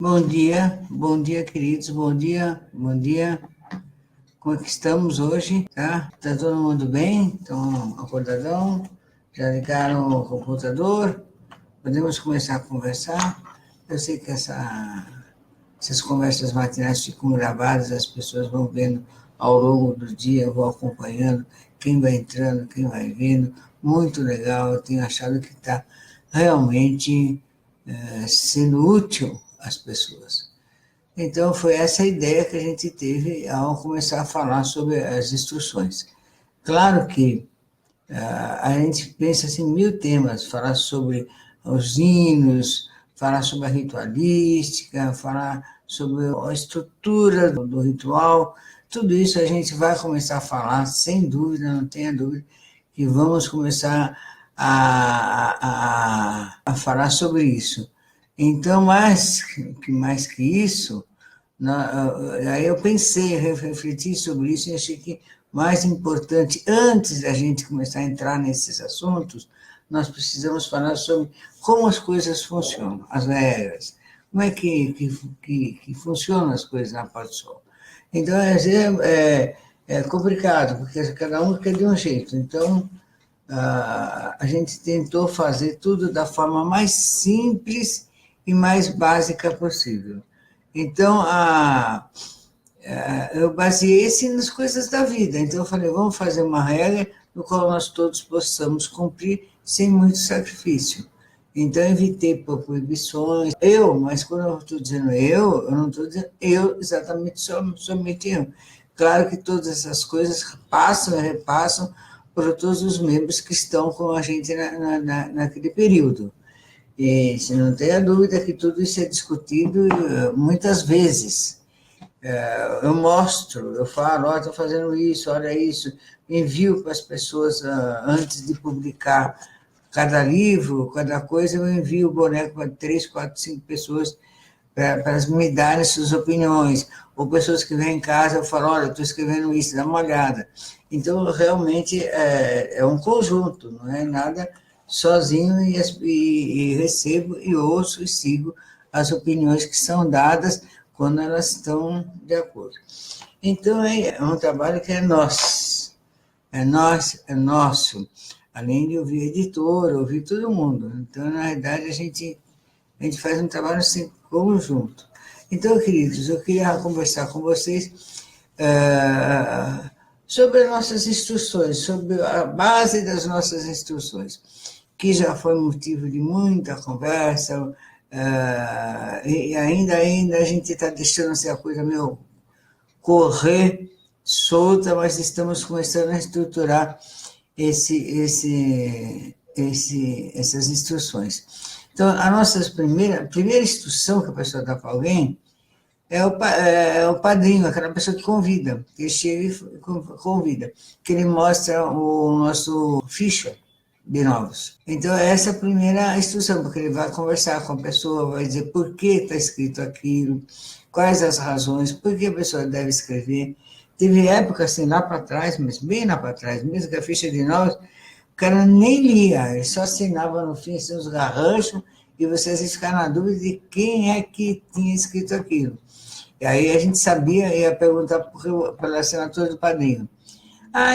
Bom dia, queridos, bom dia, bom dia. Como é que estamos hoje, tá? Tá todo mundo bem? Estão acordadão? Já ligaram o computador? Podemos começar a conversar? Eu sei que essas conversas matinais ficam gravadas, as pessoas vão vendo ao longo do dia, vão acompanhando quem vai entrando, quem vai vindo. Muito legal, eu tenho achado que está realmente sendo útil às pessoas. Então, foi essa a ideia que a gente teve ao começar a falar sobre as instruções. Claro que a gente pensa assim, mil temas, falar sobre os hinos, falar sobre a ritualística, falar sobre a estrutura do ritual, tudo isso a gente vai começar a falar, sem dúvida, não tenha dúvida, que vamos começar a falar sobre isso. Então, mais que isso, aí eu pensei, refleti sobre isso e achei que mais importante, antes da gente começar a entrar nesses assuntos, nós precisamos falar sobre como as coisas funcionam, as regras, como é que funcionam as coisas na parte do sol. Então, às vezes, é complicado, porque cada um quer de um jeito. Então, a gente tentou fazer tudo da forma mais simples e mais básica possível. Então, eu baseei-se nas coisas da vida. Então, eu falei, vamos fazer uma regra no qual nós todos possamos cumprir sem muito sacrifício. Então, evitei proibições. Mas quando eu estou dizendo eu não estou dizendo eu exatamente somente eu. Claro que todas essas coisas passam e repassam por todos os membros que estão com a gente naquele período. E se não tenha dúvida que tudo isso é discutido muitas vezes. Eu mostro, eu falo, estou fazendo isso, olha isso, envio para as pessoas antes de publicar cada livro, cada coisa, eu envio o boneco para 3, 4, 5 pessoas para elas me darem suas opiniões. Ou pessoas que vêm em casa, eu falo, olha, estou escrevendo isso, dá uma olhada. Então, realmente, é um conjunto, não é nada sozinho e recebo e ouço e sigo as opiniões que são dadas quando elas estão de acordo. Então, é um trabalho que é nosso, é nosso, além de ouvir editor, ouvir todo mundo. Então, na realidade, a gente faz um trabalho assim, conjunto. Então, queridos, eu queria conversar com vocês sobre as nossas instruções, sobre a base das nossas instruções, que já foi motivo de muita conversa, e ainda a gente está deixando essa coisa meio correr solta, mas estamos começando a estruturar essas instruções. Então, a nossa primeira instrução que a pessoa dá para alguém é o padrinho, aquela pessoa que convida, que chega e convida, que ele mostra o nosso ficha de novos. Então, essa é a primeira instrução, porque ele vai conversar com a pessoa, vai dizer por que está escrito aquilo, quais as razões, por que a pessoa deve escrever. Teve época, assim, lá para trás, mas bem lá para trás, mesmo que a ficha de novos, o cara nem lia, ele só assinava no fim assim, os garranchos, e você às vezes ficava na dúvida de quem é que tinha escrito aquilo. E aí a gente sabia, ia perguntar pela assinatura do padrinho.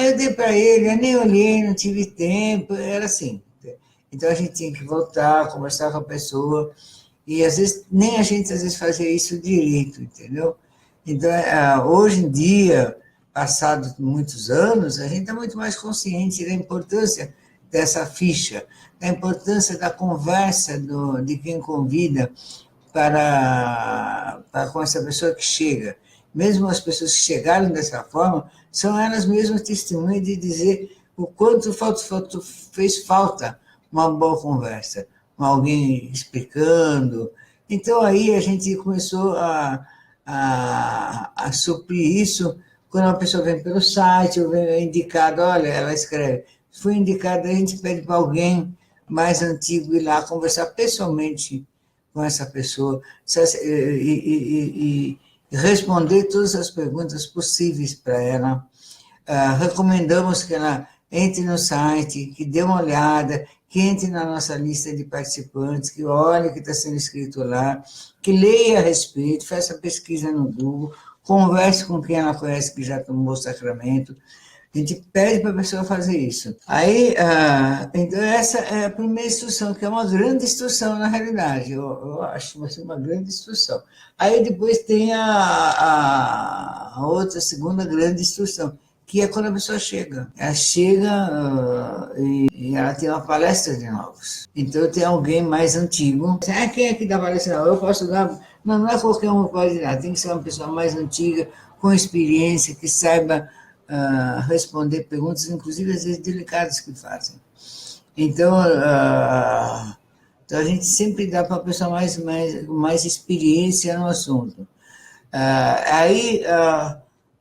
Eu dei para ele, eu nem olhei, não tive tempo, era assim. Então a gente tinha que voltar, conversar com a pessoa, e às vezes, nem a gente às vezes fazia isso direito, entendeu? Então, hoje em dia, passados muitos anos, a gente está muito mais consciente da importância dessa ficha, da importância da conversa de quem convida com essa pessoa que chega. Mesmo as pessoas que chegaram dessa forma, são elas mesmas testemunhas de dizer o quanto fez falta uma boa conversa, alguém explicando. Então, aí a gente começou a suprir isso quando uma pessoa vem pelo site, ou vem indicado, olha, ela escreve. Se for indicado, a gente pede para alguém mais antigo ir lá conversar pessoalmente com essa pessoa e responder todas as perguntas possíveis para ela. Recomendamos que ela entre no site, que dê uma olhada, que entre na nossa lista de participantes, que olhe o que está sendo escrito lá, que leia a respeito, faça pesquisa no Google, converse com quem ela conhece que já tomou o sacramento. A gente pede para a pessoa fazer isso. Aí, então, essa é a primeira instrução, que é uma grande instrução, na realidade. Eu acho que vai ser uma grande instrução. Aí, depois, tem a outra, segunda grande instrução, que é quando a pessoa chega. Ela chega e ela tem uma palestra de novos. Então, tem alguém mais antigo. Quem é que dá palestra de novos? Eu posso dar... Não, não é qualquer um que pode dar. Tem que ser uma pessoa mais antiga, com experiência, que saiba responder perguntas, inclusive, às vezes, delicadas que fazem. Então, então a gente sempre dá para a pessoa mais experiência no assunto. Aí...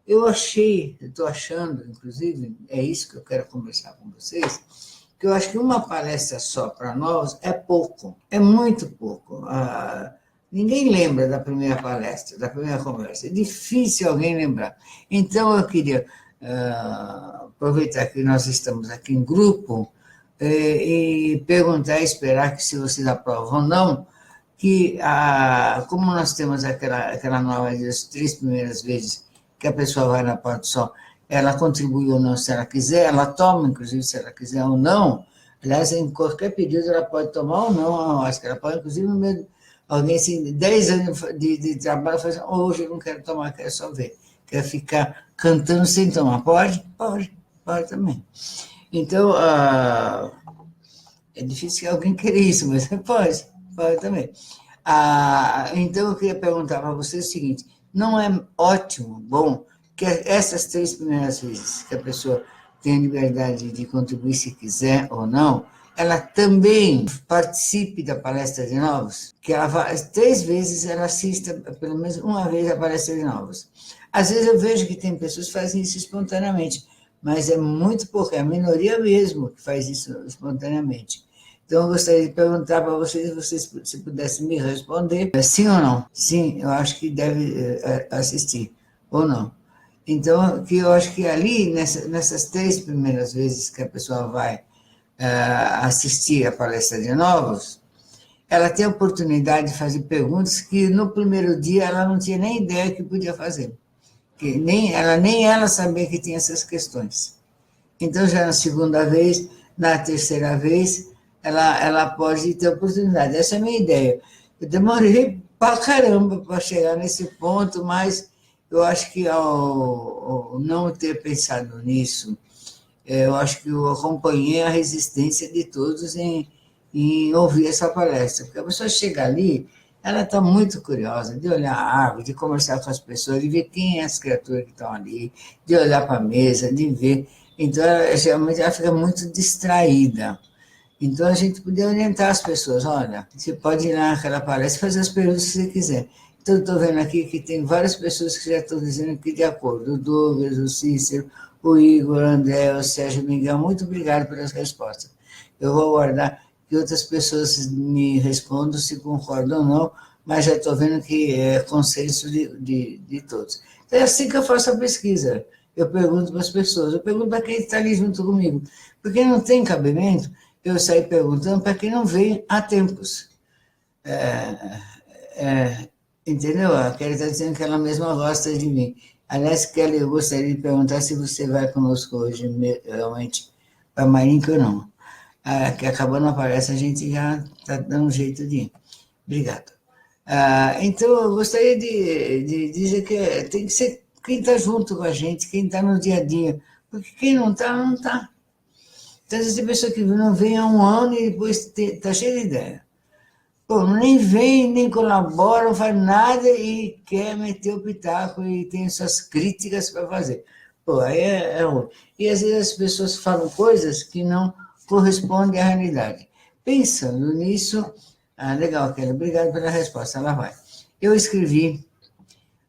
eu estou achando, inclusive, é isso que eu quero conversar com vocês, que eu acho que uma palestra só para nós é pouco, é muito pouco. Ninguém lembra da primeira palestra, da primeira conversa, é difícil alguém lembrar. Então, eu queria aproveitar que nós estamos aqui em grupo e perguntar, esperar que se vocês aprovam ou não, que como nós temos aquela norma das 3 primeiras vezes que a pessoa vai na porta só, ela contribui ou não se ela quiser, ela toma, inclusive, se ela quiser ou não. Aliás, em qualquer período ela pode tomar ou não, acho que ela pode, inclusive, no meio, alguém assim, 10 anos de trabalho, fala assim, hoje eu não quero tomar, quero só ver. Quero ficar cantando sem tomar. Pode? Pode também. Então, é difícil que alguém queira isso, mas pode também. Então, eu queria perguntar para você o seguinte, não é ótimo, bom, que essas 3 primeiras vezes que a pessoa tem a liberdade de contribuir se quiser ou não, ela também participe da palestra de novos, que ela 3 vezes ela assista pelo menos uma vez a palestra de novos. Às vezes eu vejo que tem pessoas que fazem isso espontaneamente, mas é muito pouco, é a minoria mesmo que faz isso espontaneamente. Então, eu gostaria de perguntar para vocês, se pudessem me responder, sim ou não? Sim, eu acho que deve assistir, ou não. Então, que eu acho que ali, nessas 3 primeiras vezes que a pessoa vai assistir a palestra de novos, ela tem a oportunidade de fazer perguntas que no primeiro dia ela não tinha nem ideia que podia fazer. Que nem ela sabia que tinha essas questões. Então, já na segunda vez, na terceira vez, ela pode ter oportunidade. Essa é a minha ideia. Eu demorei pra caramba para chegar nesse ponto, mas eu acho que ao não ter pensado nisso, eu acho que eu acompanhei a resistência de todos em ouvir essa palestra. Porque a pessoa chega ali, ela está muito curiosa de olhar a árvore, de conversar com as pessoas, de ver quem é as criaturas que estão ali, de olhar para a mesa, de ver. Então, geralmente, ela fica muito distraída. Então, a gente podia orientar as pessoas, olha, você pode ir lá naquela palestra e fazer as perguntas que você quiser. Então, eu estou vendo aqui que tem várias pessoas que já estão dizendo que de acordo. O Douglas, o Cícero, o Igor, o André, o Sérgio Miguel, muito obrigado pelas respostas. Eu vou aguardar que outras pessoas me respondam se concordam ou não, mas já estou vendo que é consenso de todos. Então, é assim que eu faço a pesquisa. Eu pergunto para as pessoas, eu pergunto para quem está ali junto comigo, porque não tem cabimento eu sair perguntando para quem não vem há tempos. Entendeu? A Kelly está dizendo que ela mesma gosta de mim. Aliás, Kelly, eu gostaria de perguntar se você vai conosco hoje, realmente, para Marinho ou não. Que acabou não aparece, a gente já está dando um jeito de ir. Obrigado. Então, eu gostaria de dizer que tem que ser quem está junto com a gente, quem está no dia a dia, porque quem não está, não está. Então, tem pessoa que não vem há 1 ano e depois está cheia de ideia. Pô, nem vem, nem colabora, não faz nada e quer meter o pitaco e tem suas críticas para fazer. Pô, aí é ruim. E às vezes as pessoas falam coisas que não correspondem à realidade. Pensando nisso, legal, Kelly, obrigado pela resposta, ela vai. Eu escrevi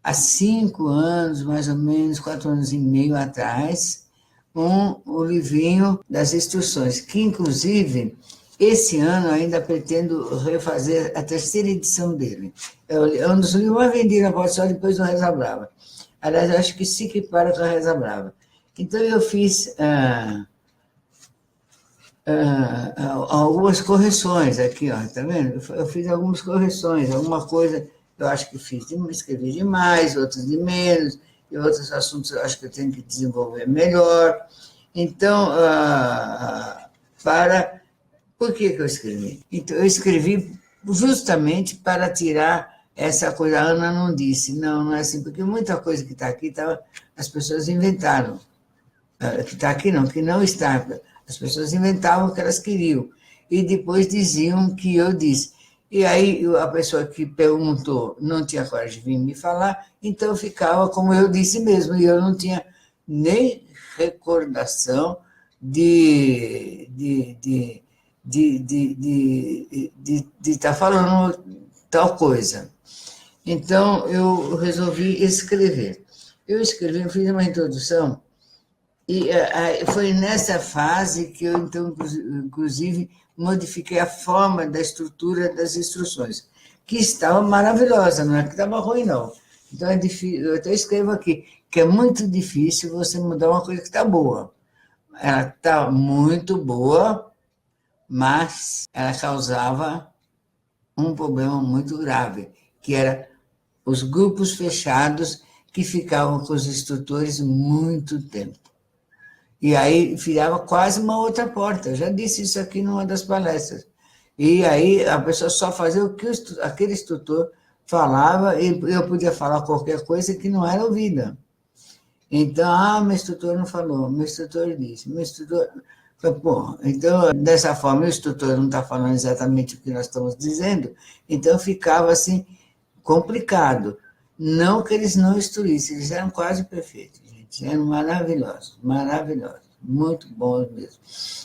há 5 anos, mais ou menos, 4 anos e meio atrás, o livrinho das instruções, que inclusive esse ano ainda pretendo refazer a 3ª edição dele. É um dos livros mais vendidos na Porta só depois do Reza Brava. Aliás, eu acho que se equipara com a Reza Brava. Então, eu fiz algumas correções aqui, ó, tá vendo? Eu fiz algumas correções, alguma coisa eu acho que escrevi demais, outras de menos, e outros assuntos eu acho que eu tenho que desenvolver melhor. Então, por que eu escrevi? Então, eu escrevi justamente para tirar essa coisa. A Ana não disse, não é assim, porque muita coisa que está aqui as pessoas inventaram. Que está aqui não, que não está. As pessoas inventavam o que elas queriam e depois diziam que eu disse. E aí a pessoa que perguntou não tinha coragem de vir me falar, então ficava como eu disse mesmo, e eu não tinha nem recordação de estar falando tal coisa. Então eu resolvi escrever. Eu escrevi, eu fiz uma introdução e foi nessa fase que eu, então, inclusive, modifiquei a forma da estrutura das instruções, que estava maravilhosa, não é que estava ruim, não. Então, é difícil, eu até escrevo aqui, que é muito difícil você mudar uma coisa que está boa. Ela está muito boa, mas ela causava um problema muito grave, que era os grupos fechados que ficavam com os instrutores muito tempo. E aí virava quase uma outra porta. Eu já disse isso aqui numa das palestras. E aí a pessoa só fazia o que aquele instrutor falava e eu podia falar qualquer coisa que não era ouvida. Então, meu instrutor não falou, meu instrutor disse, meu instrutor... Pô, então, dessa forma, o instrutor não está falando exatamente o que nós estamos dizendo, então ficava assim, complicado. Não que eles não instruíssem, eles eram quase perfeitos, gente, eram maravilhosos, maravilhosos, muito bons mesmo.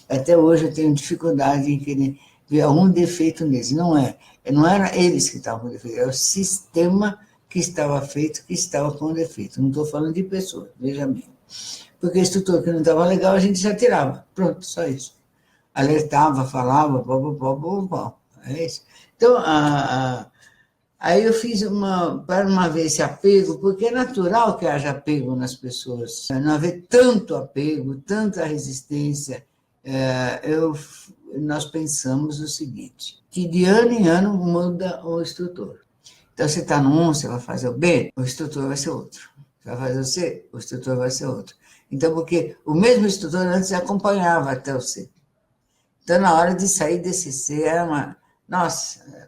Até hoje eu tenho dificuldade em querer ver algum defeito neles, não era eles que estavam com defeito, era o sistema que estava feito, que estava com defeito. Não estou falando de pessoas, veja bem. Porque o instrutor que não estava legal, a gente já tirava. Pronto, só isso. Alertava, falava, é isso. Então, aí eu fiz para não haver esse apego, porque é natural que haja apego nas pessoas. Não haver tanto apego, tanta resistência. Nós pensamos o seguinte, que de ano em ano muda o instrutor. Então, você está no 1, você vai fazer o B, o instrutor vai ser outro. Você vai fazer o C, o instrutor vai ser outro. Então, porque o mesmo instrutor antes acompanhava até o C. Então, na hora de sair desse C, era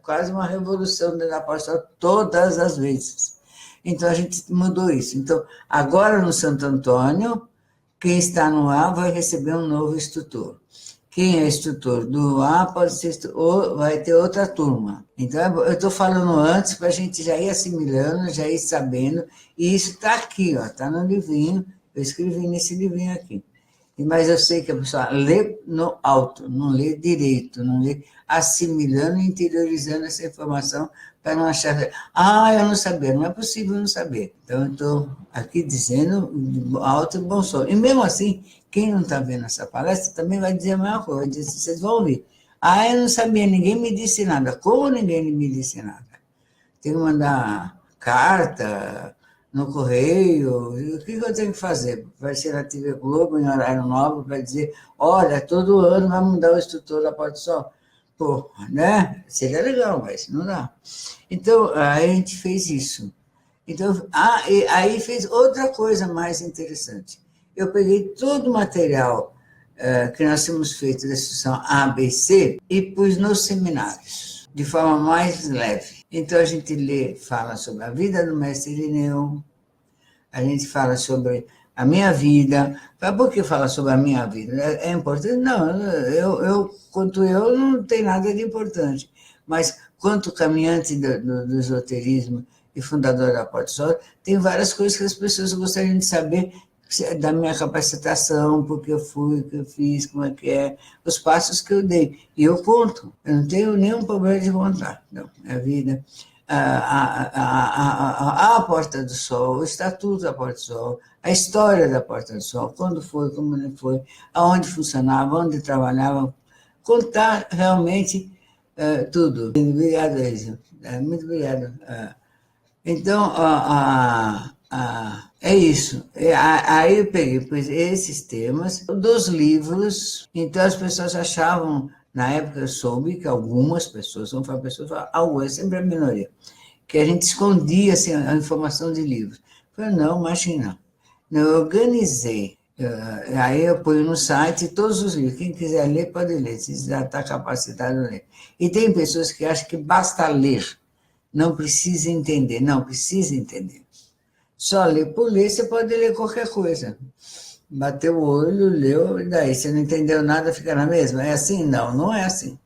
quase uma revolução da pastoral todas as vezes. Então, a gente mudou isso. Então, agora no Santo Antônio, quem está no A vai receber um novo instrutor. Quem é instrutor do A pode ser ou vai ter outra turma. Então, eu estou falando antes para a gente já ir assimilando, já ir sabendo, e isso está aqui, está no livrinho, eu escrevi nesse livrinho aqui. Mas eu sei que a pessoa lê no alto, não lê direito, não lê assimilando e interiorizando essa informação para não achar, eu não sabia, não é possível não saber. Então, eu estou aqui dizendo alto e bom som. E mesmo assim, quem não está vendo essa palestra também vai dizer a mesma coisa, vai dizer, vocês vão ouvir. Eu não sabia, ninguém me disse nada. Como ninguém me disse nada? Tem que mandar carta no correio, o que eu tenho que fazer? Vai ser na TV Globo, em horário novo, para dizer, olha, todo ano vai mudar o instrutor da Porta do Sol. Pô, né? Seria legal, mas não dá. Então, aí a gente fez isso. Então, e aí fez outra coisa mais interessante. Eu peguei todo o material que nós tínhamos feito da instrução A, B, C e pus nos seminários, de forma mais leve. Então, a gente fala sobre a vida do mestre Irineu, a gente fala sobre a minha vida. Por que fala sobre a minha vida? É importante? Não, quanto eu, não tem nada de importante. Mas, quanto caminhante do esoterismo e fundador da Porta do Sol, tem várias coisas que as pessoas gostariam de saber da minha capacitação, porque eu fui, o que eu fiz, como é que é, os passos que eu dei. E eu conto, eu não tenho nenhum problema de contar. Não, é a vida. A Porta do Sol, o Estatuto da Porta do Sol, a história da Porta do Sol, quando foi, como não foi, aonde funcionava, onde trabalhava, contar realmente tudo. Obrigado, Elisio. Muito obrigado. Então, É isso. Aí eu peguei pois, esses temas dos livros, então as pessoas achavam, na época eu soube que algumas pessoas, não falar pessoas, algumas, sempre a minoria, que a gente escondia assim, a informação de livros. Eu falei, não, imagina. Não, eu organizei. Aí eu ponho no site todos os livros. Quem quiser ler, pode ler, se já está capacitado a ler. E tem pessoas que acham que basta ler, não precisa entender. Não, precisa entender. Só ler por ler, você pode ler qualquer coisa. Bateu o olho, leu, e daí? Você não entendeu nada, fica na mesma? É assim? Não, não é assim.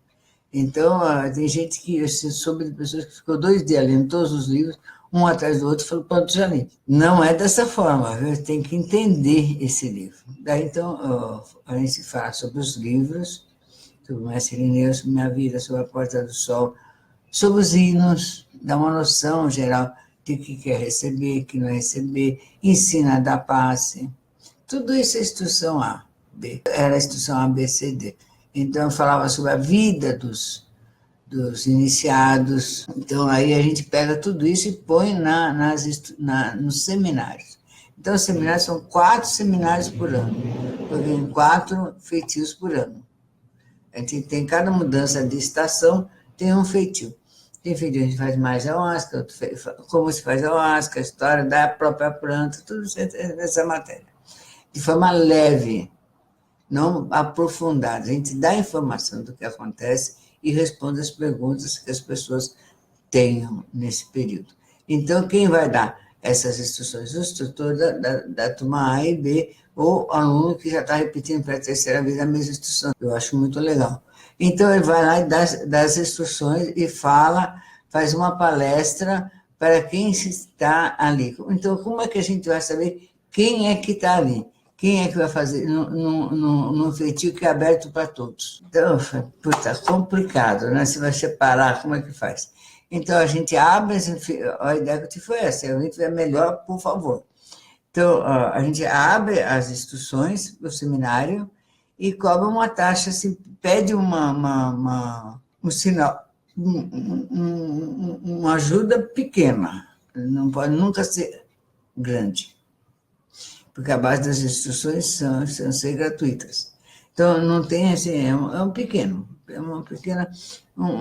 Então, tem gente que, eu soube de pessoas que ficou 2 dias lendo todos os livros, um atrás do outro, e falou, pronto, já li. Não é dessa forma, viu? Tem que entender esse livro. Daí, então, a gente fala sobre os livros, sobre o Mestre Irineu, sobre minha vida, sobre a Porta do Sol, sobre os hinos, dá uma noção geral de que quer receber, que não receber, ensina a dar passe. Tudo isso é instrução A, B. Era a instrução A, B, C, D. Então, eu falava sobre a vida dos iniciados. Então, aí a gente pega tudo isso e põe nos seminários. Então, os seminários são 4 seminários por ano, porque tem 4 feitios por ano. A gente tem cada mudança de estação, tem um feitio. Tem feitio, a gente faz mais ayahuasca, como se faz ayahuasca, a história da própria planta, tudo isso nessa matéria. De forma leve, não aprofundada. A gente dá informação do que acontece e responde as perguntas que as pessoas tenham nesse período. Então, quem vai dar essas instruções? O instrutor da turma A e B, ou aluno que já está repetindo para a terceira vez a mesma instrução. Eu acho muito legal. Então, ele vai lá e dá as instruções e fala, faz uma palestra para quem está ali. Então, como é que a gente vai saber quem é que está ali? Quem é que vai fazer num feitio que é aberto para todos? Então, puta, complicado, né? Se vai separar, como é que faz? Então, a gente abre, a ideia que eu tive foi essa, se alguém tiver melhor, por favor. Então, a gente abre as instruções do seminário e cobra uma taxa, assim, pede um sinal, uma ajuda pequena, não pode nunca ser grande, porque a base das instruções são ser gratuitas. Então, não tem assim, é uma pequena,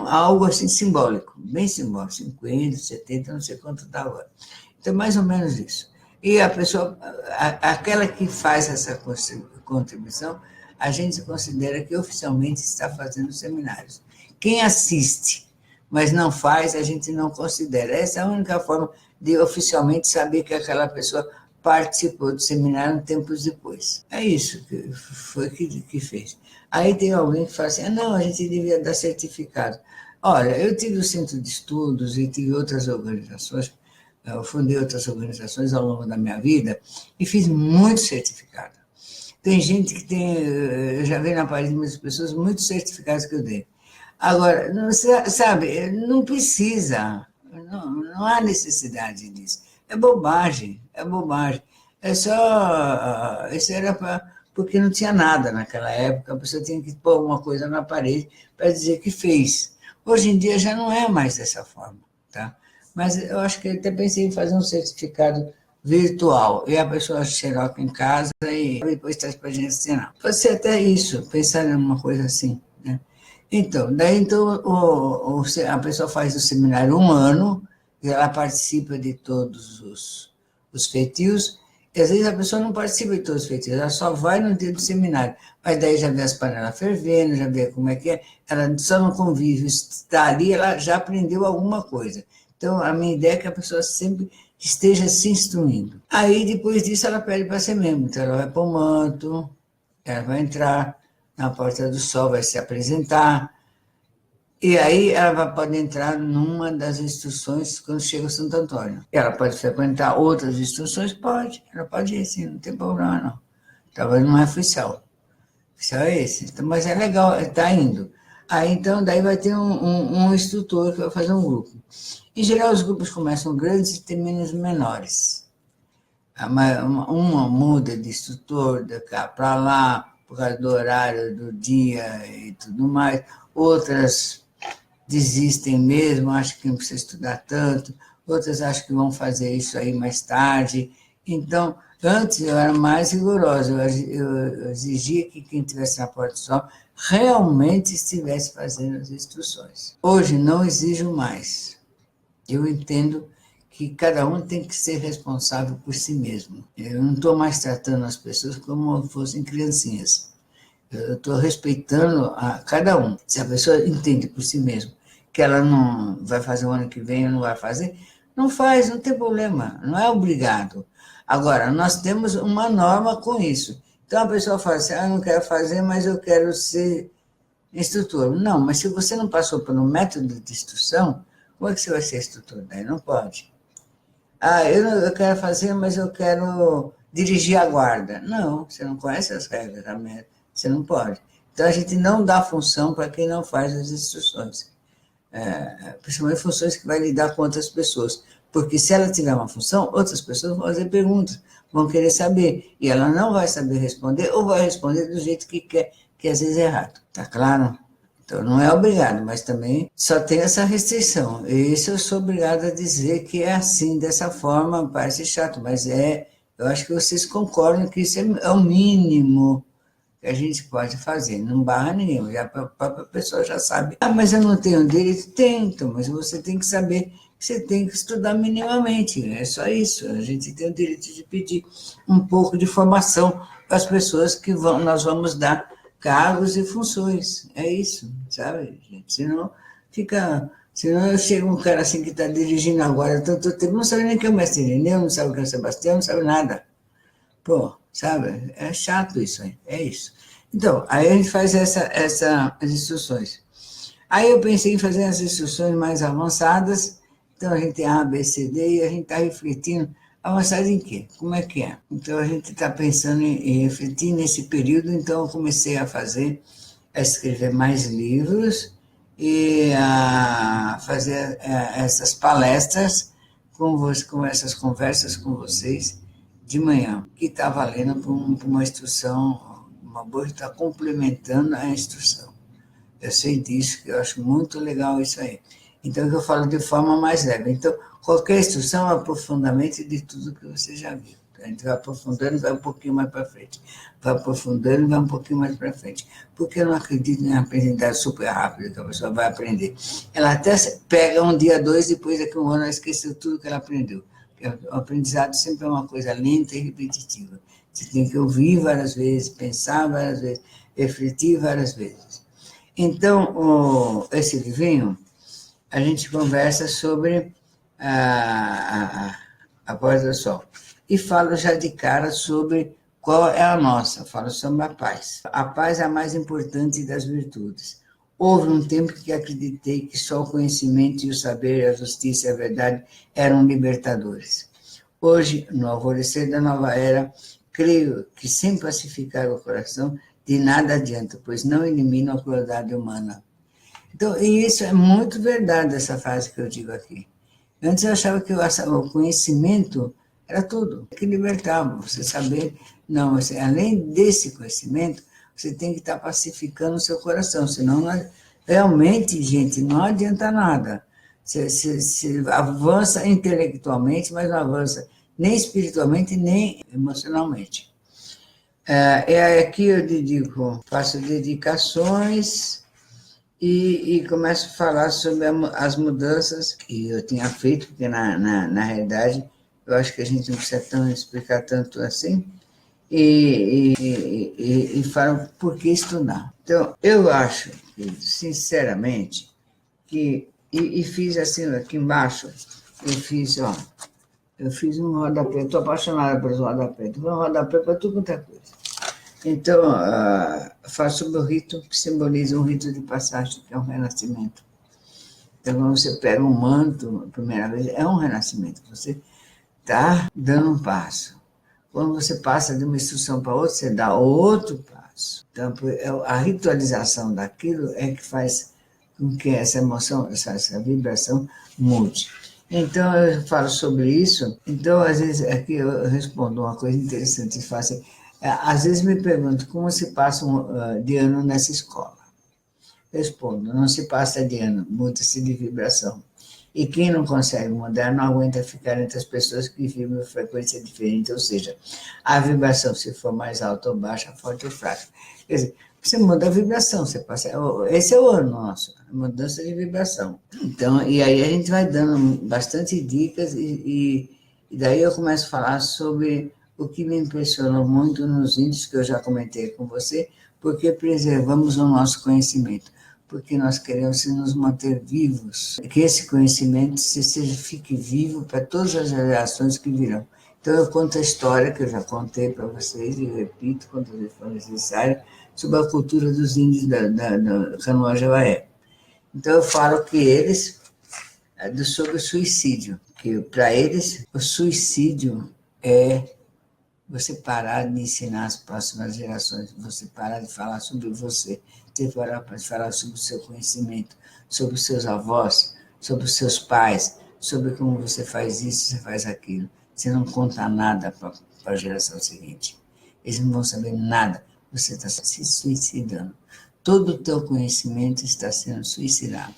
algo assim simbólico, bem simbólico, 50, 70, não sei quanto está agora. Então, mais ou menos isso. E a pessoa, aquela que faz essa contribuição, a gente considera que oficialmente está fazendo seminários. Quem assiste, mas não faz, a gente não considera. Essa é a única forma de oficialmente saber que aquela pessoa participou do seminário tempos depois. É isso que foi que fez. Aí tem alguém que fala assim, não, a gente devia dar certificado. Olha, eu tive o Centro de Estudos e tive outras organizações, eu fundei outras organizações ao longo da minha vida e fiz muito certificado. Tem gente que tem, eu já vi na parede muitas pessoas, muitos certificados que eu dei. Agora, não, sabe, não precisa, não há necessidade disso. É bobagem, é bobagem. É só, isso era porque não tinha nada naquela época, a pessoa tinha que pôr uma coisa na parede para dizer que fez. Hoje em dia já não é mais dessa forma, tá? Mas eu acho que eu até pensei em fazer um certificado virtual, e a pessoa xeroca em casa e depois traz para a gente assinar. Pode ser até isso, pensar em uma coisa assim, né? Então, daí então, a pessoa faz o seminário 1 ano, e ela participa de todos os feitios, e às vezes a pessoa não participa de todos os feitios, ela só vai no dia do seminário, mas daí já vê as panelas fervendo, já vê como é que é, ela só no convívio está ali, ela já aprendeu alguma coisa. Então, a minha ideia é que a pessoa sempre esteja se instruindo. Aí, depois disso, ela pede para ser membro. Então, ela vai para o manto, ela vai entrar na Porta do Sol, vai se apresentar, e aí ela pode entrar numa das instruções quando chega ao Santo Antônio. Ela pode frequentar outras instruções? Pode. Ela pode ir, sim, não tem problema, não. Talvez não é oficial. Oficial é esse. Então, mas é legal, está indo. Aí, então, daí vai ter um instrutor que vai fazer um grupo. Em geral, os grupos começam grandes e terminam os menores. Uma muda de instrutor, de cá para lá, por causa do horário do dia e tudo mais. Outras desistem mesmo, acham que não precisa estudar tanto. Outras acham que vão fazer isso aí mais tarde Então, antes eu era mais rigorosa, eu exigia que quem estivesse na Porta do Sol realmente estivesse fazendo as instruções. Hoje não exijo mais. Eu entendo que cada um tem que ser responsável por si mesmo. Eu não estou mais tratando as pessoas como se fossem criancinhas. Eu estou respeitando a cada um. Se a pessoa entende por si mesma que ela não vai fazer o ano que vem ou não vai fazer, não faz, não tem problema, não é obrigado. Agora, nós temos uma norma com isso. Então a pessoa fala assim, eu não quero fazer, mas eu quero ser instrutor. Não, mas se você não passou pelo método de instrução, como é que você vai ser instrutor? Daí não pode. Eu quero fazer, mas eu quero dirigir a guarda. Não, você não conhece as regras, você não pode. Então a gente não dá função para quem não faz as instruções. Principalmente funções que vai lidar com outras pessoas. Porque se ela tiver uma função, outras pessoas vão fazer perguntas, vão querer saber. E ela não vai saber responder, ou vai responder do jeito que quer, que às vezes é errado. Tá claro? Então, não é obrigado, mas também só tem essa restrição. E isso eu sou obrigada a dizer que é assim, dessa forma, parece chato, mas eu acho que vocês concordam que isso é o mínimo que a gente pode fazer, não barra ninguém, já a própria pessoa já sabe. Mas eu não tenho direito? Tento, mas você tem que saber que você tem que estudar minimamente, é só isso. A gente tem o direito de pedir um pouco de formação para as pessoas que nós vamos dar cargos e funções, é isso, sabe, gente? Senão chega um cara assim que está dirigindo agora tanto tempo, não sabe nem quem é o mestre Irineu, não sabe quem é o Sebastião, não sabe nada. Pô, sabe? É chato isso aí, é isso. Então, aí a gente faz as instruções. Aí eu pensei em fazer as instruções mais avançadas, então a gente tem A, B, C, D, e a gente está refletindo, avançado em quê? Como é que é? Então a gente está pensando em refletir nesse período, então eu comecei a escrever mais livros e a fazer essas palestras com essas conversas com vocês de manhã, que está valendo para uma instrução, uma boa está complementando a instrução. Eu sei disso, que eu acho muito legal isso aí. Então, eu falo de forma mais leve. Então, qualquer instrução é um aprofundamento de tudo que você já viu. A gente vai aprofundando e vai um pouquinho mais para frente. Vai aprofundando e vai um pouquinho mais para frente. Porque eu não acredito em aprendizagem super rápida, que a pessoa vai aprender. Ela até pega um dia, dois, depois daqui a um ano ela esqueceu tudo que ela aprendeu. O aprendizado sempre é uma coisa lenta e repetitiva. Você tem que ouvir várias vezes, pensar várias vezes, refletir várias vezes. Então, esse livrinho, a gente conversa sobre a Porta do Sol. E falo já de cara sobre qual é a nossa, falo sobre a paz. A paz é a mais importante das virtudes. Houve um tempo que acreditei que só o conhecimento e o saber, a justiça e a verdade eram libertadores. Hoje, no alvorecer da nova era, creio que sem pacificar o coração, de nada adianta, pois não elimina a crueldade humana. Então, e isso é muito verdade, essa frase que eu digo aqui. Antes eu achava que o conhecimento era tudo, que libertava, você saber. Não, você, além desse conhecimento, você tem que estar pacificando o seu coração, senão realmente, gente, não adianta nada. Você avança intelectualmente, mas não avança nem espiritualmente, nem emocionalmente. Aqui eu dedico, faço dedicações e começo a falar sobre as mudanças que eu tinha feito, porque na realidade eu acho que a gente não precisa explicar tanto assim, e falo por que estudar. Então, eu acho, sinceramente, que, fiz assim, aqui embaixo, eu fiz um rodapé, estou apaixonada pelos rodapés, estou um rodapé para tudo quanto é coisa. Então, faço o meu rito, que simboliza um rito de passagem, que é um renascimento. Então, quando você pega um manto, a primeira vez, é um renascimento. Você está dando um passo. Quando você passa de uma instrução para outra, você dá outro passo. Então, a ritualização daquilo é que faz com que essa emoção, essa vibração mude. Então, eu falo sobre isso. Então, às vezes, aqui eu respondo uma coisa interessante e faço. Às vezes me pergunto como se passa de ano nessa escola. Respondo, não se passa de ano, muda-se de vibração. E quem não consegue mudar não aguenta ficar entre as pessoas que vibram em frequência diferente, ou seja, a vibração, se for mais alta ou baixa, forte ou fraca. Quer dizer, você muda a vibração, você passa. Esse é o ano nosso, a mudança de vibração. Então, e aí a gente vai dando bastante dicas e daí eu começo a falar sobre o que me impressionou muito nos índios, que eu já comentei com você, porque preservamos o nosso conhecimento, porque nós queremos nos manter vivos, que esse conhecimento fique vivo para todas as gerações que virão. Então eu conto a história que eu já contei para vocês e repito quantas vezes for necessário, sobre a cultura dos índios da Canoa-Jevaé. Então eu falo que eles, sobre o suicídio, que para eles o suicídio é você parar de ensinar as próximas gerações, você parar de falar sobre você, você parar de falar sobre o seu conhecimento, sobre os seus avós, sobre os seus pais, sobre como você faz isso, você faz aquilo. Você não conta nada para a geração seguinte. Eles não vão saber nada. Você está se suicidando. Todo o teu conhecimento está sendo suicidado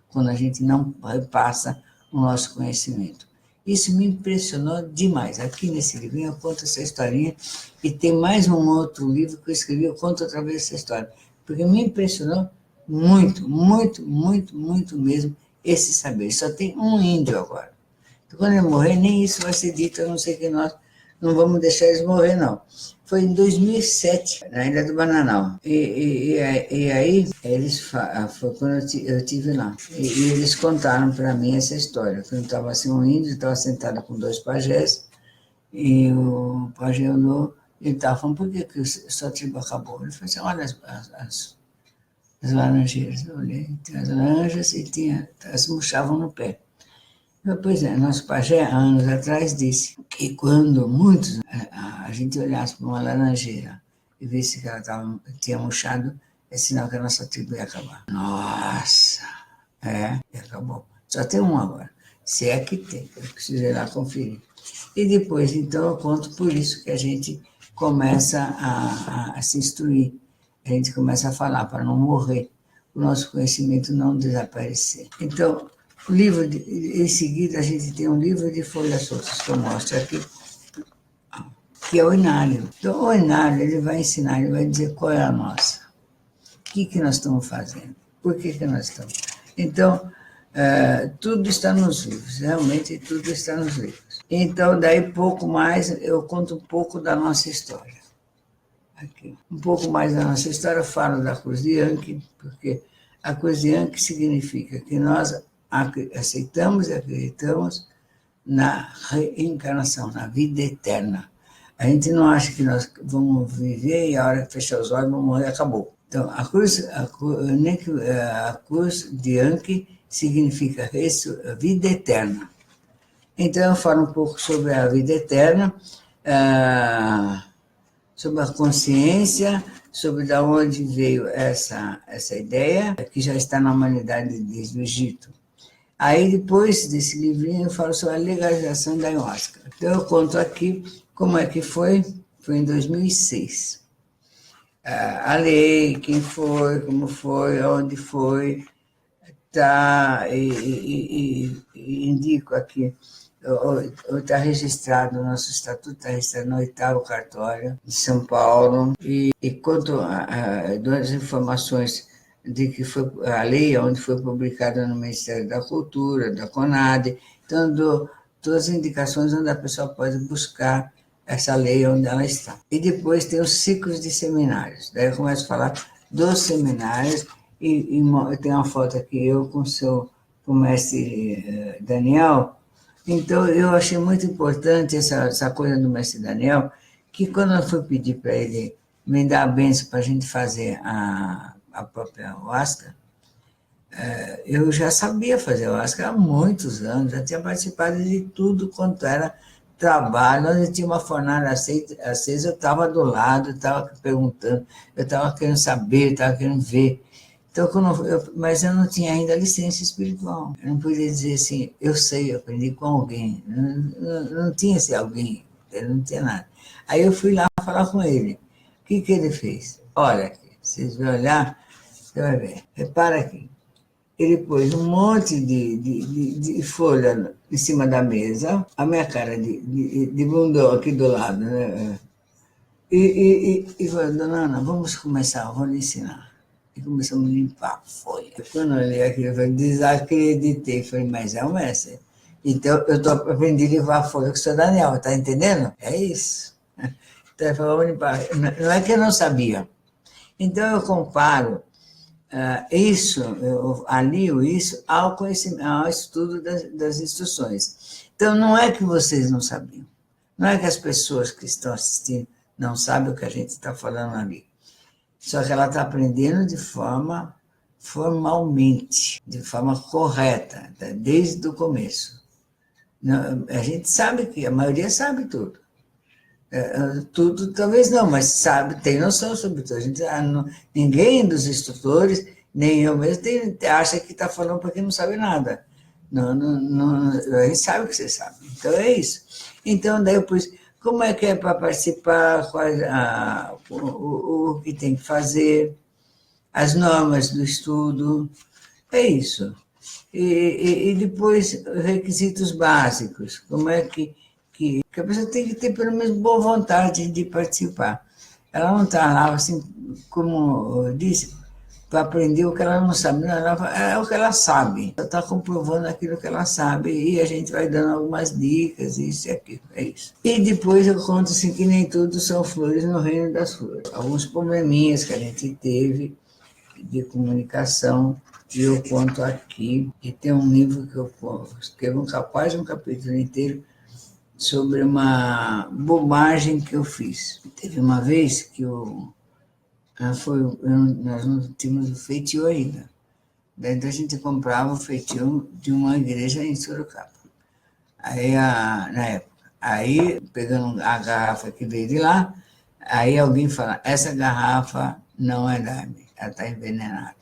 quando a gente não repassa o nosso conhecimento. Isso me impressionou demais. Aqui nesse livrinho eu conto essa historinha e tem mais um outro livro que eu escrevi, eu conto outra vez essa história, porque me impressionou muito, muito, muito, muito mesmo esse saber. Só tem um índio agora. Então, quando ele morrer, nem isso vai ser dito, a não ser que nós não vamos deixar eles morrer, não. Foi em 2007, na Ilha do Bananal. E aí, foi quando eu estive lá. E eles contaram para mim essa história. Quando estava assim, um índio, estava sentado com dois pajés, e o pajé olhou, ele estava falando, por que a sua tribo acabou? Ele falou assim, olha as laranjeiras. Eu olhei, tinha as laranjas e elas murchavam no pé. Pois é, nosso pajé, há anos atrás, disse que quando muitos, a gente olhasse para uma laranjeira e visse que ela tinha murchado, é sinal que a nossa tribo ia acabar. Nossa! E acabou. Só tem um agora. Se é que tem, eu preciso ir lá conferir. E depois, então, eu conto por isso que a gente começa a se instruir, a gente começa a falar para não morrer, o nosso conhecimento não desaparecer. Então, em seguida, a gente tem um livro de folhas soltas que eu mostro aqui, que é o Inário. Então, o Inário, ele vai ensinar, ele vai dizer qual é a nossa. O que nós estamos fazendo? Por que nós estamos? Então, tudo está nos livros, realmente tudo está nos livros. Então, daí pouco mais, eu conto um pouco da nossa história. Aqui. Um pouco mais da nossa história, eu falo da Cruz de Yankee, porque a Cruz de Yankee significa que nós aceitamos e acreditamos na reencarnação, na vida eterna. A gente não acha que nós vamos viver e a hora que fechar os olhos vamos morrer, acabou. Então, a cruz de Yankee significa vida eterna. Então, eu falo um pouco sobre a vida eterna, sobre a consciência, sobre de onde veio essa ideia, que já está na humanidade desde o Egito. Aí, depois desse livrinho, eu falo sobre a legalização da ayahuasca. Então, eu conto aqui como é que foi. Foi em 2006. A lei, quem foi, como foi, onde foi, tá, e indico aqui, está registrado, o nosso estatuto está registrado no 8º cartório de São Paulo, e quanto a duas informações de que foi a lei, onde foi publicada no Ministério da Cultura, da CONADE, então todas as indicações onde a pessoa pode buscar essa lei onde ela está. E depois tem os ciclos de seminários. Daí eu começo a falar dos seminários e tem uma foto aqui, eu com o mestre Daniel. Então, eu achei muito importante essa coisa do mestre Daniel, que quando eu fui pedir para ele me dar a benção para a gente fazer a própria ayahuasca, eu já sabia fazer ayahuasca há muitos anos, já tinha participado de tudo quanto era trabalho, onde tinha uma fornalha acesa, eu estava do lado, estava perguntando, eu estava querendo saber, estava querendo ver. Então, mas eu não tinha ainda licença espiritual. Eu não podia dizer assim, eu sei, eu aprendi com alguém. Não tinha esse alguém, não tinha nada. Aí eu fui lá falar com ele. O que ele fez? Olha aqui, vocês vão olhar, você vai ver. Repara aqui. ele pôs um monte de folha em cima da mesa, a minha cara de bundão aqui do lado, né? E falou, dona Ana, vamos começar, eu vou lhe ensinar. E começamos a limpar a folha. Quando eu olhei aquilo, eu falei, desacreditei. Falei, mas é o mestre. Então, eu aprendi a limpar a folha com o seu Daniel, tá entendendo? É isso. Então, ele falou, vamos limpar. Não é que eu não sabia. Então, eu comparo isso, eu alio isso ao conhecimento, ao estudo das instruções. Então, não é que vocês não sabiam. Não é que as pessoas que estão assistindo não sabem o que a gente está falando ali. Só que ela está aprendendo de forma formalmente, de forma correta, desde o começo. A gente sabe que, a maioria sabe tudo. Tudo talvez não, mas sabe, tem noção sobre tudo. Ninguém dos instrutores, nem eu mesmo, acha que está falando porque não sabe nada. Não, a gente sabe que você sabe. Então é isso. Então, daí eu pus, como é que é para participar, o que tem que fazer, as normas do estudo, é isso. E depois, requisitos básicos, como é que a pessoa tem que ter pelo menos boa vontade de participar. Ela não está lá, assim, como eu disse, para aprender o que ela não sabe. Não, é o que ela sabe. Ela está comprovando aquilo que ela sabe e a gente vai dando algumas dicas, isso e aquilo, é isso. E depois eu conto assim, que nem tudo são flores no reino das flores. Alguns probleminhas que a gente teve de comunicação, que eu conto aqui. E tem um livro que eu escrevo quase um capítulo inteiro sobre uma bobagem que eu fiz. Teve uma vez que nós não tínhamos o feitio ainda. Daí a gente comprava o feitio de uma igreja em Sorocaba. Aí, na época, aí pegando a garrafa que veio de lá, aí alguém fala, essa garrafa não é Daime, ela está envenenada.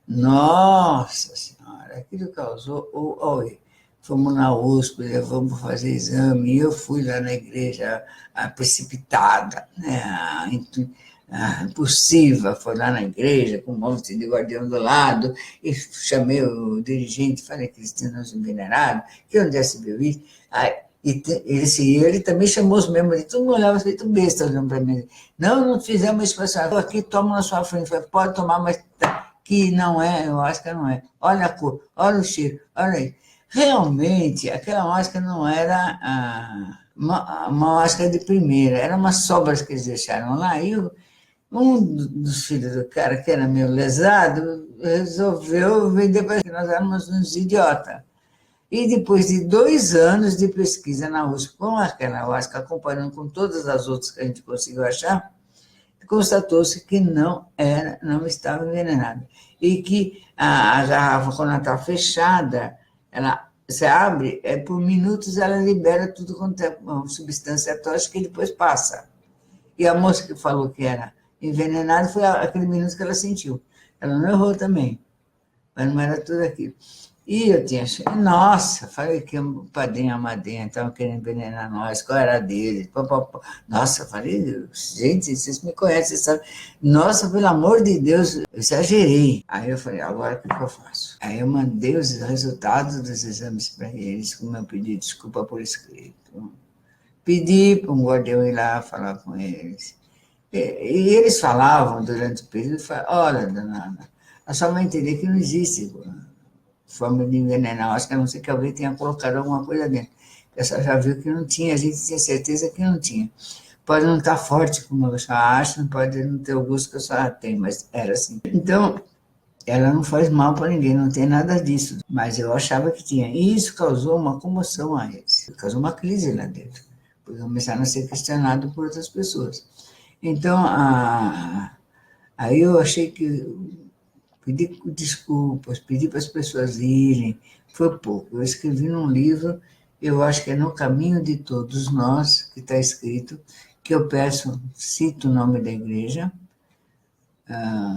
Nossa Senhora, aquilo causou fomos na USP, levamos para fazer exame, e eu fui lá na igreja precipitada, né, impulsiva, foi lá na igreja com um monte de guardião do lado, e chamei o dirigente, falei que eles tinham nos envenenado, que onde já se viu isso? Ele também chamou os membros, e todo mundo olhava feito besta olhando para mim. Não fizemos isso para a senhora, aqui toma na sua frente, falei, pode tomar, mas que não é, eu acho que não é. Olha a cor, olha o cheiro, olha aí. Realmente, aquela máscara não era uma máscara de primeira, eram umas sobras que eles deixaram lá. E um dos filhos do cara, que era meio lesado, resolveu vender para que nós éramos uns idiotas. E depois de 2 anos de pesquisa na USP com aquela máscara, comparando com todas as outras que a gente conseguiu achar, constatou-se que não estava envenenada. E que a garrafa, quando ela está fechada, você abre, por minutos ela libera tudo quanto é uma substância tóxica e depois passa. E a moça que falou que era envenenada foi aquele minuto que ela sentiu. Ela não errou também, mas não era tudo aquilo. E eu tinha achado, nossa, falei que o padrinho e a madrinha estavam querendo envenenar nós, qual era a deles? Nossa, falei, gente, vocês me conhecem, vocês sabem. Nossa, pelo amor de Deus, eu exagerei. Aí eu falei, agora o que eu faço? Aí eu mandei os resultados dos exames para eles, como eu pedi desculpa por escrito. Pedi para um guardião ir lá falar com eles. E eles falavam durante o período, olha, dona Ana, a sua vai entender que não existe forma de envenenar, acho que a não ser que alguém tenha colocado alguma coisa dentro. A pessoa já viu que não tinha, a gente tinha certeza que não tinha. Pode não estar forte como eu só acho, pode não ter o gosto que eu só tenho, mas era assim. Então, ela não faz mal para ninguém, não tem nada disso. Mas eu achava que tinha. E isso causou uma comoção a eles. Causou uma crise lá dentro. Porque começaram a ser questionados por outras pessoas. Então, aí eu achei que pedi desculpas, pedi para as pessoas irem, foi pouco. Eu escrevi num livro, eu acho que é No Caminho de Todos Nós, que está escrito, que eu peço, cito o nome da igreja,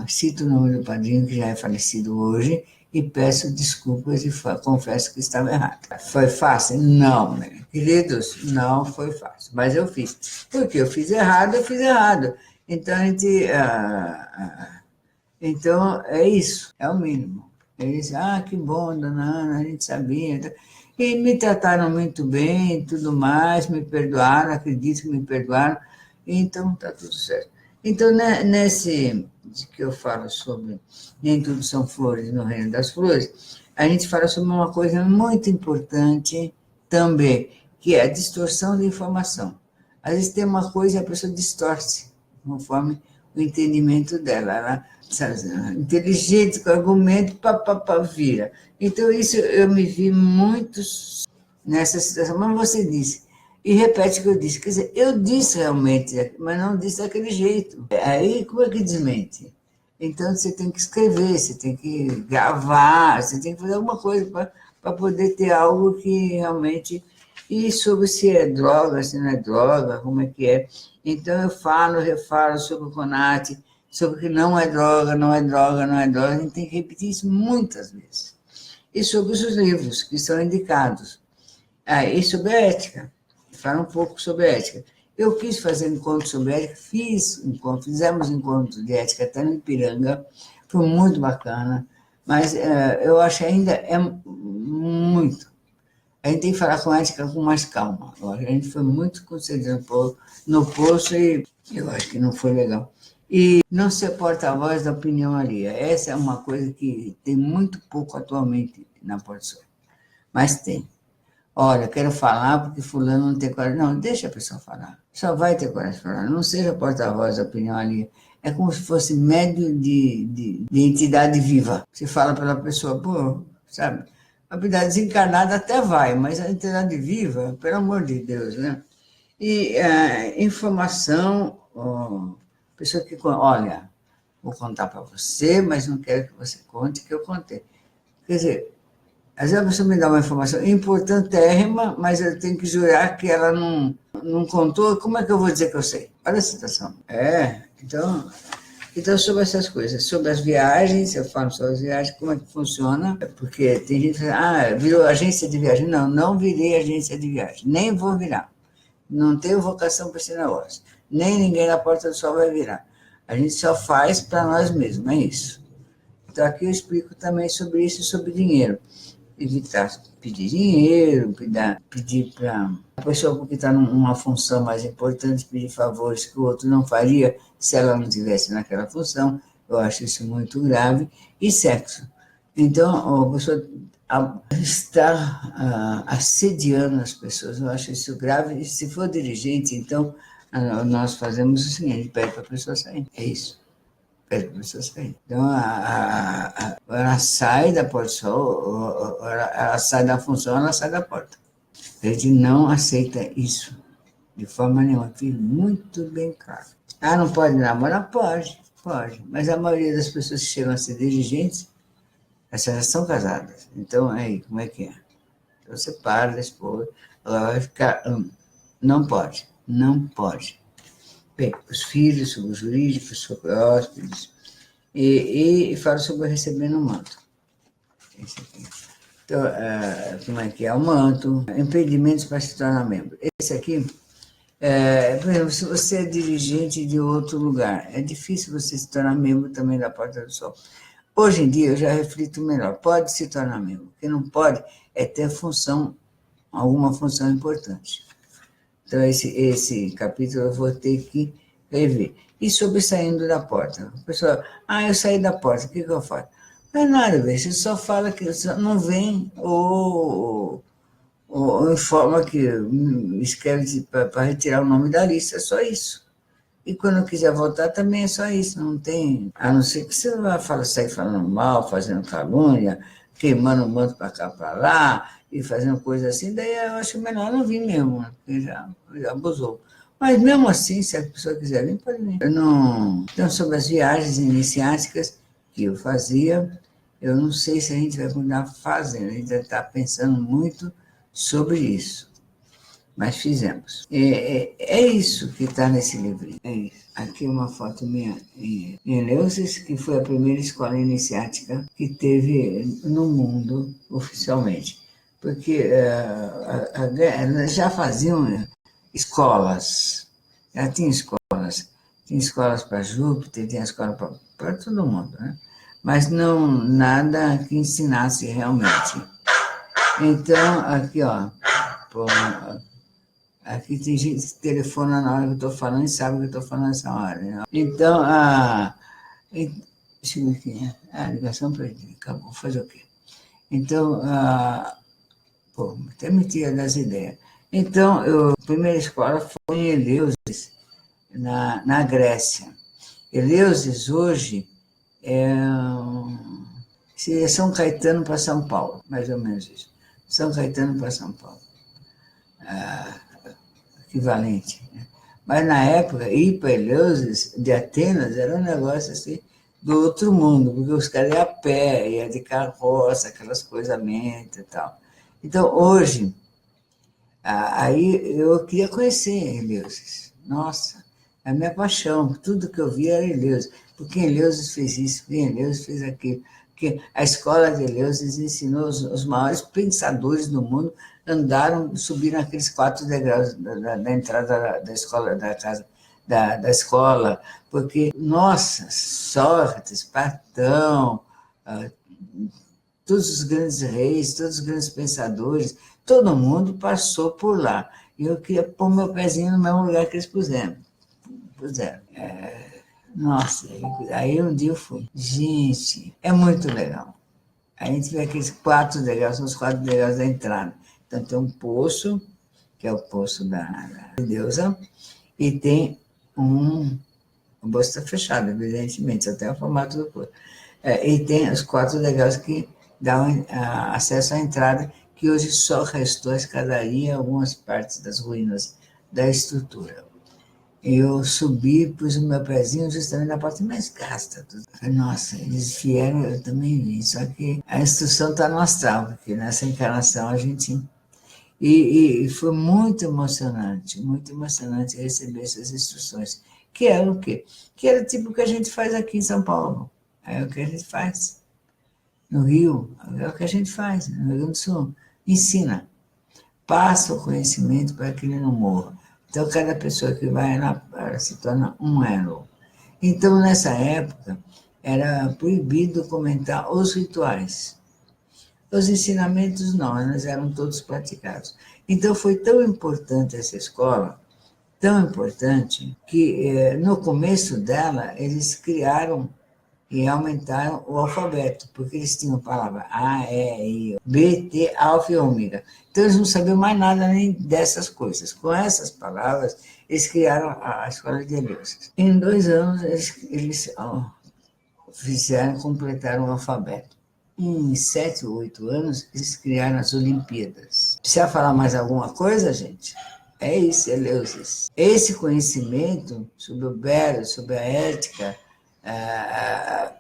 cito o nome do padrinho, que já é falecido hoje, e peço desculpas e confesso que estava errado. Foi fácil? Não, né? Queridos, não foi fácil, mas eu fiz. Porque eu fiz errado. Então, a gente... Então, é isso, é o mínimo. Ele disse, que bom, dona Ana, a gente sabia. E me trataram muito bem, tudo mais, me perdoaram, acredito que me perdoaram, então está tudo certo. Então, nesse que eu falo sobre Nem Tudo São Flores no Reino das Flores, a gente fala sobre uma coisa muito importante também, que é a distorção de informação. Às vezes tem uma coisa e a pessoa distorce, conforme o entendimento dela. Ela, sabe, inteligente, com argumento, papapá, vira. Então, isso eu me vi muito nessa situação. Mas você disse, e repete o que eu disse. Quer dizer, eu disse realmente, mas não disse daquele jeito. Aí, como é que desmente? Então, você tem que escrever, você tem que gravar, você tem que fazer alguma coisa para poder ter algo que realmente... E sobre se é droga, se não é droga, como é que é. Então, eu falo, refalo sobre o CONAT, sobre que não é droga, não é droga, não é droga. A gente tem que repetir isso muitas vezes. E sobre os livros que são indicados. E sobre a ética. Fala um pouco sobre a ética. Eu quis fazer encontro sobre ética, fizemos encontros de ética até no Ipiranga, foi muito bacana, mas eu acho que ainda é muito. A gente tem que falar com ética com mais calma. A gente foi muito concedido no poço e eu acho que não foi legal. E não ser porta-voz da opinião alheia. Essa é uma coisa que tem muito pouco atualmente na Porto Sol. Mas tem. Olha, quero falar porque fulano não tem coragem. Não, deixa a pessoa falar. Só vai ter coragem de falar. Não seja porta-voz da opinião alheia. É como se fosse médio de entidade viva. Você fala pela pessoa, pô, sabe? A entidade desencarnada até vai, mas a entidade viva, pelo amor de Deus, né? E informação, pessoa que, olha, vou contar para você, mas não quero que você conte que eu contei. Quer dizer, às vezes a pessoa me dá uma informação importantérrima, mas eu tenho que jurar que ela não contou. Como é que eu vou dizer que eu sei? Olha a situação. Então, sobre essas coisas, sobre as viagens, eu falo sobre as viagens, como é que funciona, porque tem gente que fala, virou agência de viagem. Não, não virei agência de viagem, nem vou virar. Não tenho vocação para esse negócio. Nem ninguém na Porta do Sol vai virar. A gente só faz para nós mesmos, é isso. Então, aqui eu explico também sobre isso e sobre dinheiro. Evitar pedir dinheiro, pedir para a pessoa que está numa função mais importante, pedir favores que o outro não faria se ela não estivesse naquela função. Eu acho isso muito grave. E sexo. Então, a pessoa está assediando as pessoas. Eu acho isso grave. E se for dirigente, então, nós fazemos o seguinte, pede para a pessoa sair. É isso. Pede para a pessoa sair. Então, ela sai da Porto Sol, ela sai da função, ela sai da porta. A gente não aceita isso de forma nenhuma. Fica muito bem claro. Não pode namorar? Pode. Mas a maioria das pessoas que chegam a ser dirigentes, essas já são casadas. Então, aí, como é que é? Então, você para da esposa, ela vai ficar... Não pode. Bem, os filhos, sobre o jurídico, sobre hóspedes, e falo sobre receber no manto. Esse aqui. Então, como é que é? O manto, impedimentos para se tornar membro. Esse aqui, por exemplo, se você é dirigente de outro lugar, é difícil você se tornar membro também da Porta do Sol. Hoje em dia, eu já reflito melhor, pode se tornar membro. O que não pode é ter alguma função importante. Então, esse capítulo eu vou ter que rever. E sobre saindo da porta. A pessoa, eu saí da porta, o que eu faço? Não é nada, velho. Você só fala que você não vem ou informa que escreve para retirar o nome da lista, é só isso. E quando quiser voltar também é só isso, não tem... A não ser que você vai sair falando mal, fazendo calúnia, queimando o manto para cá, para lá, e fazendo coisa assim, daí eu acho melhor não vir mesmo, porque já abusou. Mas mesmo assim, se a pessoa quiser vir, pode vir. Então, sobre as viagens iniciáticas que eu fazia, eu não sei se a gente vai continuar fazendo, a gente está pensando muito sobre isso. Mas fizemos. É isso que está nesse livrinho. É isso. Aqui uma foto minha em Eleusis, que foi a primeira escola iniciática que teve no mundo oficialmente. Porque já faziam escolas, já tinha escolas. Tinha escolas para Júpiter, tinha escola para todo mundo, né? mas não nada que ensinasse realmente. Então, aqui, ó, pô, aqui tem gente que telefona na hora que eu estou falando e sabe que eu estou falando nessa hora. Né? Então, deixa eu ver aqui, a ligação perdida, acabou, fazer o quê? Então, pô, até me tira das ideias. Então, a primeira escola foi em Eleusis, na Grécia. Eleusis hoje seria São Caetano para São Paulo, mais ou menos isso. São Caetano para São Paulo. Equivalente. Né? Mas na época, ir para Eleusis, de Atenas, era um negócio assim do outro mundo, porque os caras iam a pé, iam de carroça, aquelas coisas lentas e tal. Então, hoje, aí eu queria conhecer Eleusis. Nossa, é a minha paixão. Tudo que eu via era Eleusis. Porque Eleusis fez isso, porque Eleusis fez aquilo. Porque a escola de Eleusis ensinou os maiores pensadores do mundo, andaram, subiram aqueles 4 degraus da entrada da escola, da casa, da escola, porque, nossa, Sócrates, Platão, todos os grandes reis, todos os grandes pensadores, todo mundo passou por lá. E eu queria pôr meu pezinho no mesmo lugar que eles puseram. Nossa, aí um dia eu fui. Gente, é muito legal. A gente vê aqueles 4 degraus, são os 4 degraus da entrada. Então tem um poço, que é o poço da deusa, e tem o poço está fechado, evidentemente, até o formato do poço. E tem os 4 degraus que dão acesso à entrada, que hoje só restou a escadaria e algumas partes das ruínas da estrutura. Eu subi, pus o meu pezinho justamente na parte mais gasta. Nossa, eles vieram, eu também vi, só que a instrução está no astral, porque nessa encarnação a gente... E foi muito emocionante receber essas instruções, que era o quê? Que era tipo o que a gente faz aqui em São Paulo, é o que a gente faz. No Rio, é o que a gente faz, no Rio Grande do Sul. Ensina, passa o conhecimento para que ele não morra. Então, cada pessoa que vai lá se torna um elo. Então, nessa época, era proibido comentar os rituais. Os ensinamentos não, eles eram todos praticados. Então, foi tão importante essa escola, tão importante, que no começo dela, eles criaram e aumentaram o alfabeto, porque eles tinham a palavra A, E, I, B, T, Alfa e Ômega. Então, eles não sabiam mais nada nem dessas coisas. Com essas palavras, eles criaram a Escola de Eleusis. Em 2 anos, eles completaram o alfabeto. Em 7 ou 8 anos, eles criaram as Olimpíadas. Precisa falar mais alguma coisa, gente? É isso, Eleusis. Esse conhecimento sobre o belo, sobre a ética,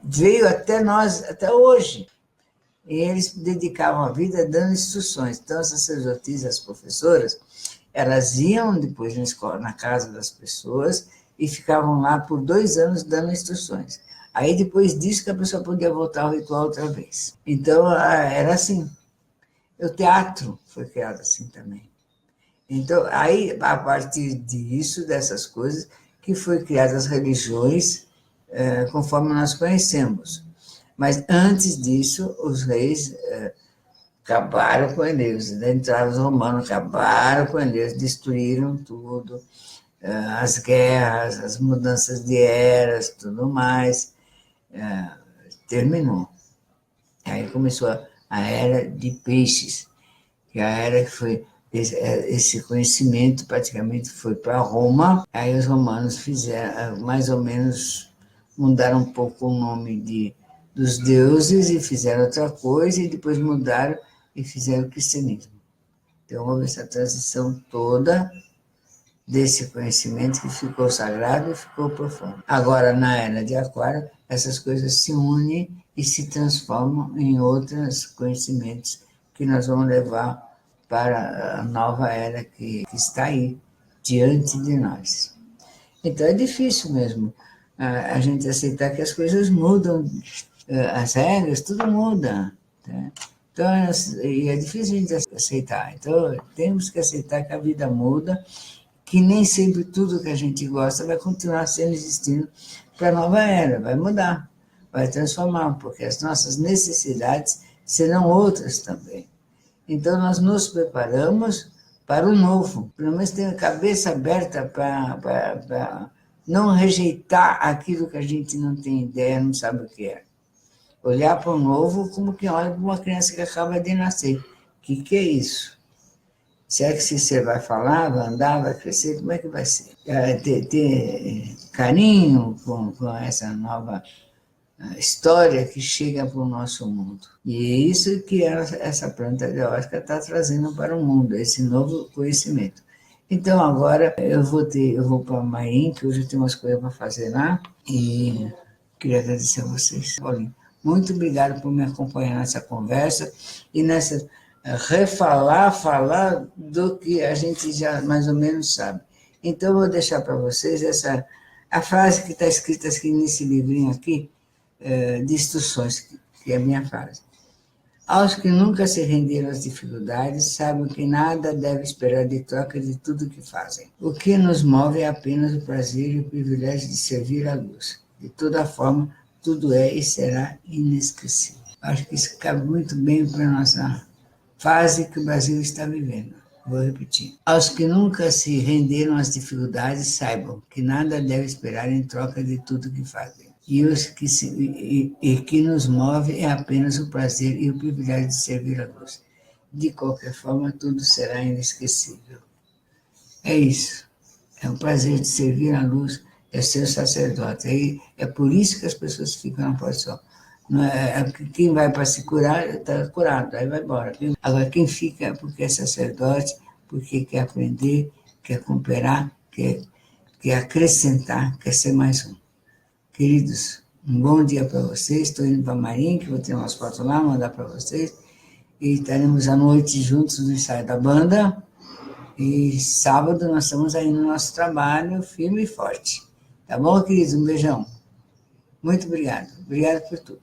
veio até nós, até hoje. E eles dedicavam a vida dando instruções. Então, as sacerdotisas, as professoras, elas iam depois na escola, na casa das pessoas e ficavam lá por 2 anos dando instruções. Aí, depois disso, que a pessoa podia voltar ao ritual outra vez. Então, era assim. O teatro foi criado assim também. Então, aí, a partir disso, dessas coisas, que foi criadas as religiões, conforme nós conhecemos. Mas antes disso, os reis acabaram com Eleusis. Entraram os romanos, acabaram com Eleusis, destruíram tudo, as guerras, as mudanças de eras, tudo mais. Terminou. Aí começou a era de peixes, que a era que foi... Esse conhecimento praticamente foi para Roma. Aí os romanos fizeram, mais ou menos, mudaram um pouco o nome dos deuses e fizeram outra coisa, e depois mudaram e fizeram o cristianismo. Então houve essa transição toda desse conhecimento que ficou sagrado e ficou profundo. Agora, na era de Aquário, essas coisas se unem e se transformam em outros conhecimentos que nós vamos levar para a nova era que está aí, diante de nós. Então, é difícil mesmo a gente aceitar que as coisas mudam, as regras, tudo muda. Tá? Então, é difícil a gente aceitar. Então, temos que aceitar que a vida muda, que nem sempre tudo que a gente gosta vai continuar sendo existindo para a nova era, vai mudar. vai transformar, porque as nossas necessidades serão outras também. Então, nós nos preparamos para o novo, pelo menos ter a cabeça aberta para não rejeitar aquilo que a gente não tem ideia, não sabe o que é. Olhar para o novo como quem olha para uma criança que acaba de nascer. O que é isso? Se é que se você vai falar, vai andar, vai crescer, como é que vai ser? Ter carinho com essa nova história que chega para o nosso mundo. E é isso que essa planta de ayahuasca está trazendo para o mundo, esse novo conhecimento. Então, agora eu vou para Maim, que hoje eu tenho umas coisas para fazer lá, e queria agradecer a vocês. Paulinho, muito obrigado por me acompanhar nessa conversa e nessa falar do que a gente já mais ou menos sabe. Então, eu vou deixar para vocês a frase que está escrita aqui nesse livrinho aqui, de instruções, que é a minha frase. Aos que nunca se renderam às dificuldades, sabem que nada deve esperar de troca de tudo que fazem. O que nos move é apenas o prazer e o privilégio de servir à luz. De toda forma, tudo é e será inesquecível. Acho que isso cabe muito bem para a nossa fase que o Brasil está vivendo. Vou repetir. Aos que nunca se renderam às dificuldades, saibam que nada deve esperar em troca de tudo que fazem. E que nos move é apenas o prazer e o privilégio de servir a luz. De qualquer forma, tudo será inesquecível. É isso. É o prazer de servir a luz, é ser sacerdote. É por isso que as pessoas ficam na posição. Não quem vai para se curar, está curado, aí vai embora. Agora, quem fica é porque é sacerdote, porque quer aprender, quer cooperar, quer acrescentar, quer ser mais um. Queridos, um bom dia para vocês. Estou indo para Marim, que vou ter umas fotos lá, mandar para vocês. E estaremos à noite juntos no ensaio da banda. E sábado nós estamos aí no nosso trabalho, firme e forte. Tá bom, queridos? Um beijão. Muito obrigado. Obrigado por tudo.